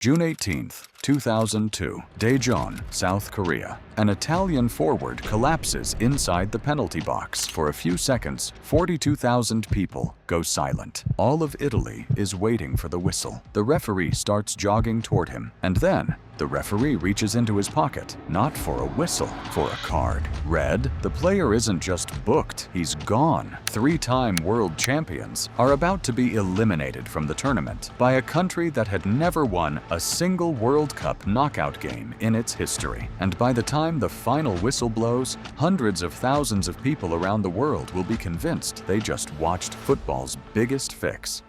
June 18, 2002, Daejeon, South Korea. An Italian forward collapses inside the penalty box. For a few seconds, 42,000 people go silent. All of Italy is waiting for the whistle. The referee starts jogging toward him, and then the referee reaches into his pocket, not for a whistle, for a card. Red, the player isn't just booked, he's gone. Three-time world champions are about to be eliminated from the tournament by a country that had never won a single World Cup knockout game in its history. And by the time the final whistle blows, hundreds of thousands of people around the world will be convinced they just watched football's biggest fix.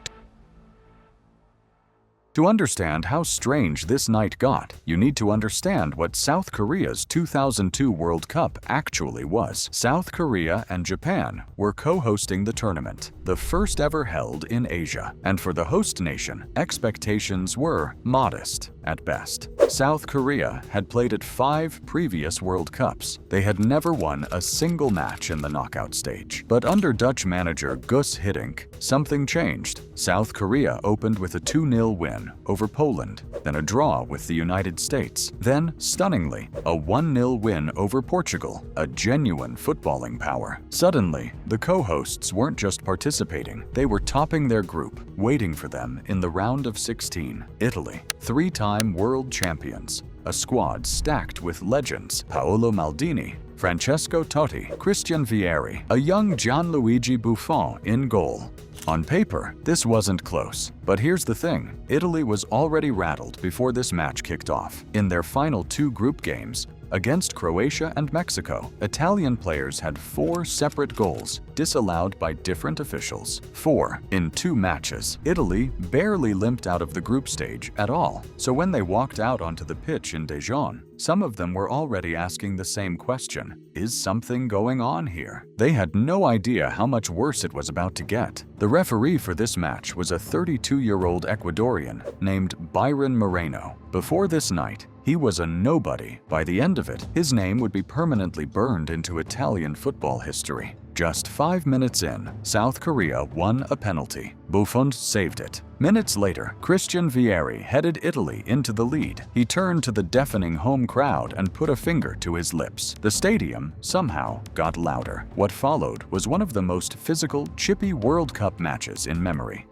To understand how strange this night got, you need to understand what South Korea's 2002 World Cup actually was. South Korea and Japan were co-hosting the tournament, the first ever held in Asia. And for the host nation, expectations were modest at best. South Korea had played at 5 previous World Cups. They had never won a single match in the knockout stage. But under Dutch manager Guus Hiddink, something changed. South Korea opened with a 2-0 win over Poland, then a draw with the United States, then, stunningly, a 1-0 win over Portugal, a genuine footballing power. Suddenly, the co-hosts weren't just participating, they were topping their group, waiting for them in the round of 16. Italy, 3-time world champions, a squad stacked with legends: Paolo Maldini, Francesco Totti, Christian Vieri, a young Gianluigi Buffon in goal. On paper, this wasn't close, but here's the thing: Italy was already rattled before this match kicked off. In their final 2 group games, against Croatia and Mexico, Italian players had 4 separate goals disallowed by different officials. 4 in 2 matches. Italy barely limped out of the group stage at all. So when they walked out onto the pitch in Daejeon, some of them were already asking the same question: is something going on here? They had no idea how much worse it was about to get. The referee for this match was a 32-year-old Ecuadorian named Byron Moreno. Before this night, he was a nobody. By the end of it, his name would be permanently burned into Italian football history. Just 5 minutes in, South Korea won a penalty. Buffon saved it. Minutes later, Christian Vieri headed Italy into the lead. He turned to the deafening home crowd and put a finger to his lips. The stadium somehow got louder. What followed was one of the most physical, chippy World Cup matches in memory.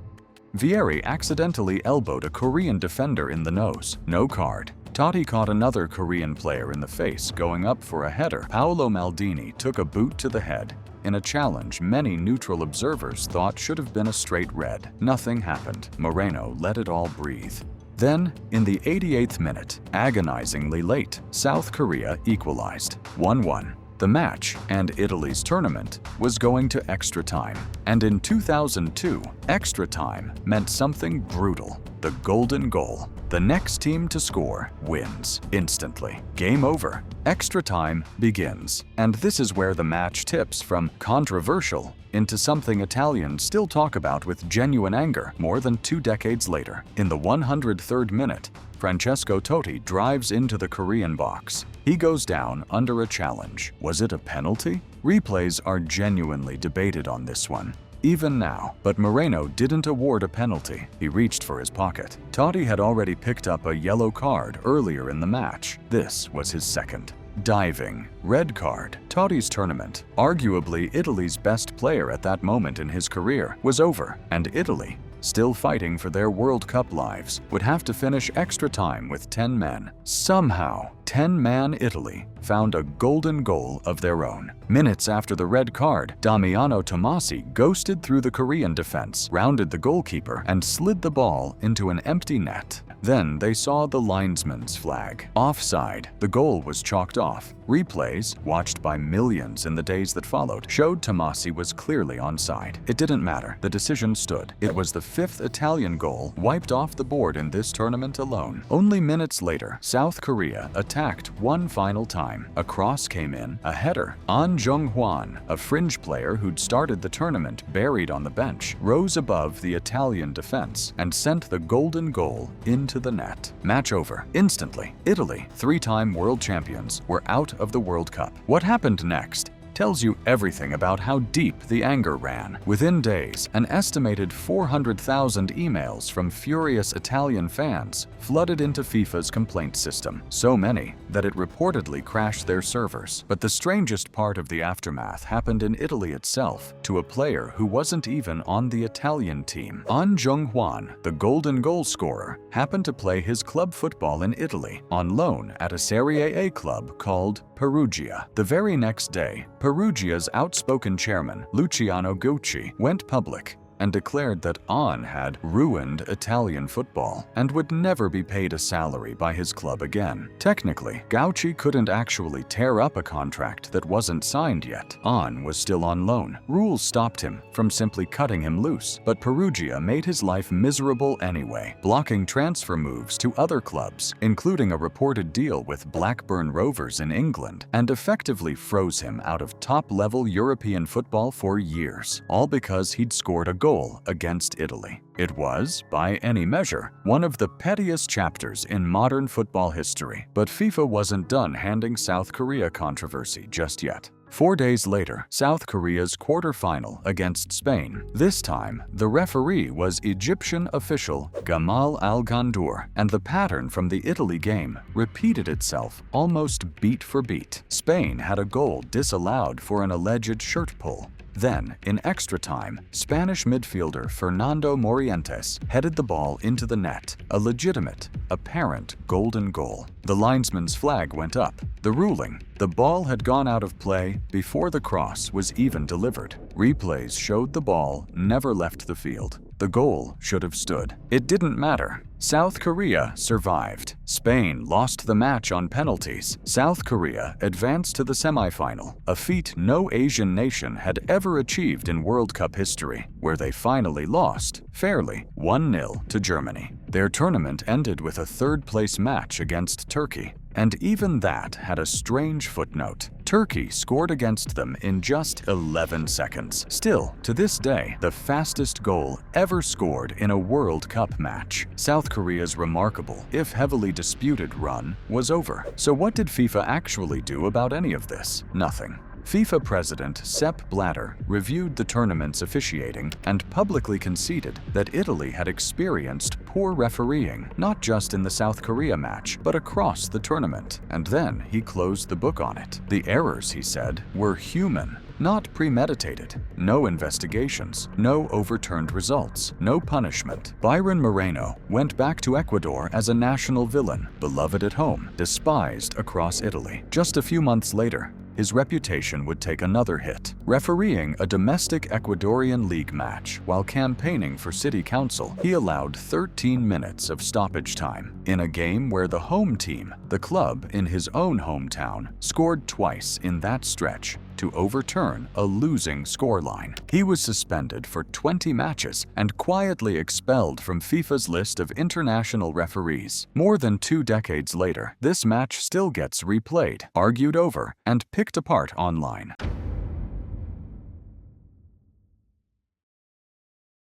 Vieri accidentally elbowed a Korean defender in the nose. No card. Totti caught another Korean player in the face going up for a header. Paolo Maldini took a boot to the head in a challenge many neutral observers thought should have been a straight red. Nothing happened. Moreno let it all breathe. Then, in the 88th minute, agonizingly late, South Korea equalized, 1-1. The match and Italy's tournament was going to extra time. And in 2002, extra time meant something brutal: the golden goal. The next team to score wins instantly. Game over. Extra time begins. And this is where the match tips from controversial into something Italians still talk about with genuine anger more than 2 decades later. In the 103rd minute, Francesco Totti drives into the Korean box. He goes down under a challenge. Was it a penalty? Replays are genuinely debated on this one, even now. But Moreno didn't award a penalty. He reached for his pocket. Totti had already picked up a yellow card earlier in the match. This was his second. Diving. Red card. Totti's tournament, arguably Italy's best player at that moment in his career, was over, and Italy, still fighting for their World Cup lives, would have to finish extra time with 10 men. Somehow, 10-man Italy found a golden goal of their own. Minutes after the red card, Damiano Tommasi ghosted through the Korean defense, rounded the goalkeeper, and slid the ball into an empty net. Then they saw the linesman's flag. Offside. The goal was chalked off. Replays, watched by millions in the days that followed, showed Tommasi was clearly onside. It didn't matter. The decision stood. It was the 5th Italian goal wiped off the board in this tournament alone. Only minutes later, South Korea attacked one final time. A cross came in, a header. An Jung-hwan, a fringe player who'd started the tournament buried on the bench, rose above the Italian defense and sent the golden goal into the net. Match over. Instantly, Italy, 3-time world champions, were out of the World Cup. What happened next tells you everything about how deep the anger ran. Within days, an estimated 400,000 emails from furious Italian fans flooded into FIFA's complaint system, so many that it reportedly crashed their servers. But the strangest part of the aftermath happened in Italy itself, to a player who wasn't even on the Italian team. An Jung-hwan, the golden goal scorer, happened to play his club football in Italy on loan at a Serie A club called Perugia. The very next day, Perugia's outspoken chairman, Luciano Gucci, went public and declared that An had ruined Italian football and would never be paid a salary by his club again. Technically, Gucci couldn't actually tear up a contract that wasn't signed yet. An was still on loan. Rules stopped him from simply cutting him loose, but Perugia made his life miserable anyway, blocking transfer moves to other clubs, including a reported deal with Blackburn Rovers in England, and effectively froze him out of top-level European football for years, all because he'd scored a goal against Italy. It was, by any measure, one of the pettiest chapters in modern football history. But FIFA wasn't done handling South Korea controversy just yet. 4 days later, South Korea's quarterfinal against Spain. This time, the referee was Egyptian official Gamal Al Gandour, and the pattern from the Italy game repeated itself almost beat for beat. Spain had a goal disallowed for an alleged shirt pull. Then, in extra time, Spanish midfielder Fernando Morientes headed the ball into the net, a legitimate, apparent golden goal. The linesman's flag went up. The ruling: the ball had gone out of play before the cross was even delivered. Replays showed the ball never left the field. The goal should have stood. It didn't matter. South Korea survived. Spain lost the match on penalties. South Korea advanced to the semifinal, a feat no Asian nation had ever achieved in World Cup history, where they finally lost, fairly, 1-0 to Germany. Their tournament ended with a third-place match against Turkey. And even that had a strange footnote. Turkey scored against them in just 11 seconds. Still, to this day, the fastest goal ever scored in a World Cup match. South Korea's remarkable, if heavily disputed, run was over. So what did FIFA actually do about any of this? Nothing. FIFA President Sepp Blatter reviewed the tournament's officiating and publicly conceded that Italy had experienced poor refereeing, not just in the South Korea match, but across the tournament. And then he closed the book on it. The errors, he said, were human, not premeditated. No investigations, no overturned results, no punishment. Byron Moreno went back to Ecuador as a national villain, beloved at home, despised across Italy. Just a few months later, his reputation would take another hit. Refereeing a domestic Ecuadorian league match while campaigning for city council, he allowed 13 minutes of stoppage time in a game where the home team, the club in his own hometown, scored twice in that stretch to overturn a losing scoreline. He was suspended for 20 matches and quietly expelled from FIFA's list of international referees. More than 2 decades later, this match still gets replayed, argued over, and picked apart online.